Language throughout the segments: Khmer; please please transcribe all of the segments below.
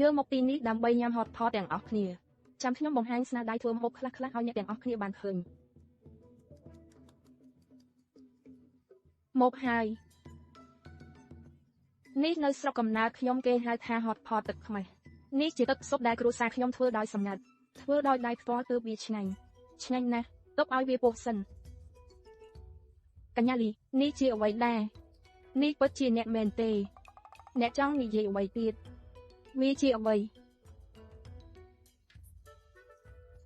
យើងមកទីនេះដើម្បីញ៉ាំ hot pot ទាំងអស់គ្នាចាំខ្ញុំបង្ហាញស្នាដៃធ្វើម្ហូបខ្លះៗឲ្យអ្នកទាំងអស់គ្នាបានឃើញមកហើយនេះនៅស្រុកកំណើតខ្ញុំគេហៅថា hot pot ទឹកខ្មេះនេះជាទឹកស៊ុបដែលគ្រួសារខ្ញុំធ្វើដោយសម្ងាត់ធ្វើដោយដៃផ្ទាល់ទើបវាឆ្ងាញ់ណាស់ទុកឲ្យវាពុះសិនកញ្ញាលីនេះជាអ្វីដែរនេះពិតជាអ្នកមែនទេអ្នកចង់និយាយអ្វីទៀតវាជាអ្វី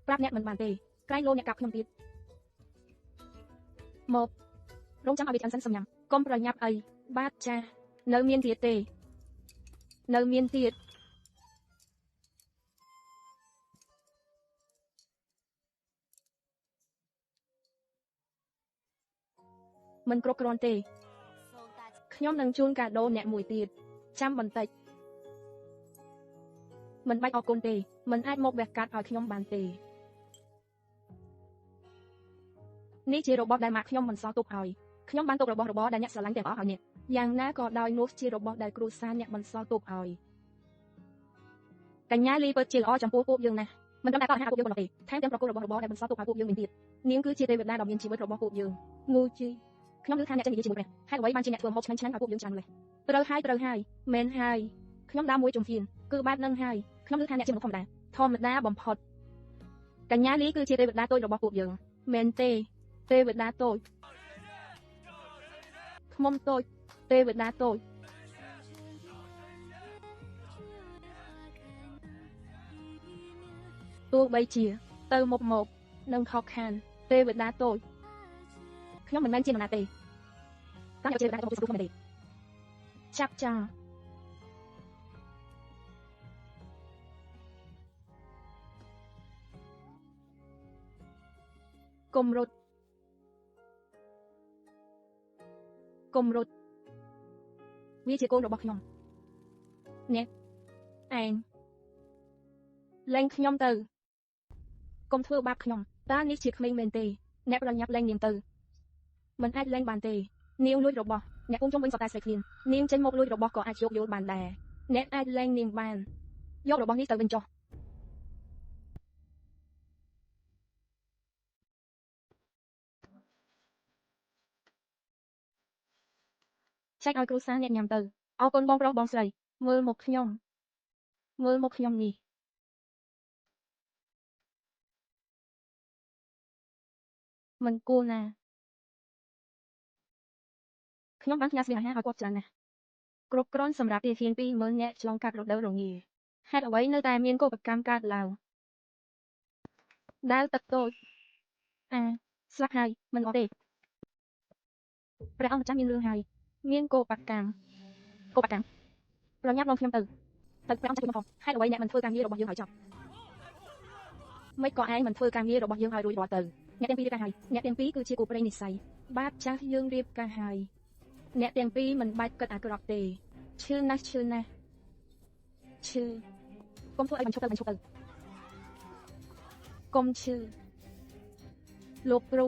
ប្រាប់អ្នកមិនបានទេក្រែងលោអ្នកកាប់ខ្ញុំទៀតមករងចាំឲ្យវាឆ្អិនសិនសម្ញ៉ាំកុំប្រញាប់អីបាទចានៅមានទៀតទេនៅមានទៀតមិនគ្រប់គ្រាន់ទេខ្ញុំនឹងជូនកាដូអ្នកមួយទៀតចាំបន្តិចមិនបាច់អរគុណទេមិនអាចមកវះកាត់ឲ្យខ្ញុំបានទេនេះជារបស់ដែលម៉ាក់ខ្ញុំមិនសល់ទុកឲ្យខ្ញុំបានទុករបស់របរដែលអ្នកស្រឡាញ់ទាំងអស់ឲ្យអ្នកយ៉ាងណាក៏ដោយនោះជារបស់ដែលគ្រួសារអ្នកមិនសល់ទុកឲ្យកញ្ញាលីពិតជាល្អចំពោះពួកយើងណាស់មិនត្រឹមតែអាហារពួកយើងប៉ុណ្ណោះទេថែមទាំងប្រគល់របស់របរដែលមិនសល់ទុកឲ្យពួកយើងវិញទៀតនាងគឺជាទេវតាដ៏មានជីវិតរបស់ពួកយើងងូជីខ្ញុំឮថាអ្នកចេះនិយាយជាមួយព្រះហេតុអ្វីបានជាអ្នកធ្វើម្ហូបឆ្ងាញ់ៗឲ្យពួកយើងច្រើនម្ល៉េះត្រូវហើយមែនហើយខ្ញុំដើរមួយជំហានគឺបែបហ្នឹងហើយខ្ញុំឮថាអ្នកជាមនុស្សធម្មតាបំផុតកញ្ញាលីគឺជាទេវតាតូចរបស់ពួកយើងមែនទេទេវតាតូចខ្មុំតូចទេវតាតូចទោះបីជាទៅមុខមកនឹងខកខានទេវតាតូចខ្ញុំមិនមែនជានរណាទេតាមយកទេវតាទៅមកសង្គ្រោះខ្ញុំទេចាប់ចោលកុំរត់វាជាកូនរបស់ខ្ញុំអ្នកឯងលែងខ្ញុំទៅកុំធ្វើបាបខ្ញុំតើនេះជាក្មេងមែនទេអ្នកប្រញាប់លែងនាងទៅមិនអាចលែងបានទេនាងលួចរបស់អ្នកគុំជុំវិញសតែស្រីឃ្លាននាងចេញមកលួចរបស់ក៏អាចយកយល់បានដែរអ្នកអាចលែងនាងបានយករបស់នេះទៅវិញចុះចែកឲ្យគ្រួសារអ្នកញ៉ាំទៅអរគុណបងប្រុសបងស្រីមើលមកខ្ញុំនេះមិនគួរណាខ្ញុំបានផ្ញើស្បៀងអាហារឲ្យគាត់ច្រើនណាស់គ្រប់គ្រាន់សម្រាប់ទាហាន20000នាក់ឆ្លងកាត់រដូវរងាហេតុអ្វីនៅតែមានកុបកម្មកើតឡើងដាវទឹកតូចស្លាប់ហើយមិនអត់ទេព្រះអង្គម្ចាស់មានរឿងហើយមានកុបកម្មប្រញាប់នាំខ្ញុំទៅព្រះអង្គចាស់ខ្ញុំផងហេតុអ្វីអ្នកមិនធ្វើការងាររបស់យើងឲ្យចប់មិនក៏ឯងមិនធ្វើការងាររបស់យើងឲ្យរួចរាល់ទៅអ្នកទាំងពីររៀបការហើយអ្នកទាំងពីរគឺជាគូព្រេងនិស្ស័យបាទចាស់យើងរៀបការហើយអ្នកទាំងពីរមិនបាច់គិតអាក្រក់ទេឈឺណាស់កុំធ្វើឲ្យបញ្ឈប់ទៅកុំឈឺលោកគ្រូ